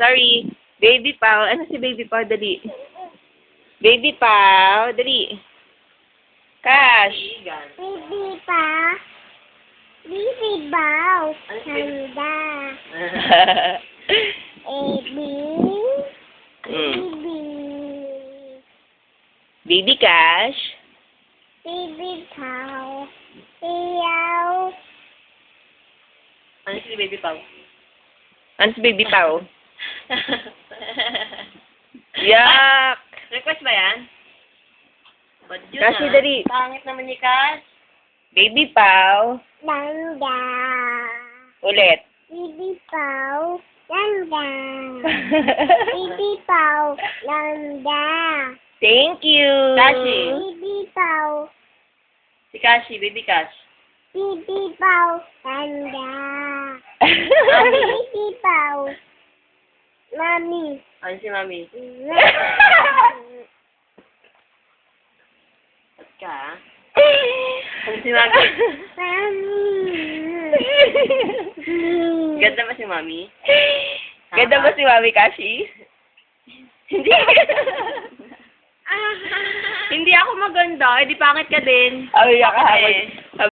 Sorry. Baby Pao. Ano si Baby Pao? Dali. Baby Pao. Dali. Cash. Baby pa. Baby bow. Handa. Baby. Baby. Baby Cash. Baby cow. Meow. Ano si Baby Pao? Ano si Baby Pao? Yak! Request ba yan? Ba't yun Kasi ah? dali. Pangit naman ni Cash. Baby Pao. Landa. Ulit. Baby bow. Landa. Baby bow. Landa. Thank you. Kashi. Baby bow. Si Kashi, Baby Cash. Baby bow. Landa. Baby bow. Mommy. Ano si Mami? Ba't ka ah? Ano si Mami? Ganda ba si Mami? Ganda ba si Mami Kashi? Hindi. Hindi ako maganda. Eh, di pangit ka din. Ay, yaka. Eh.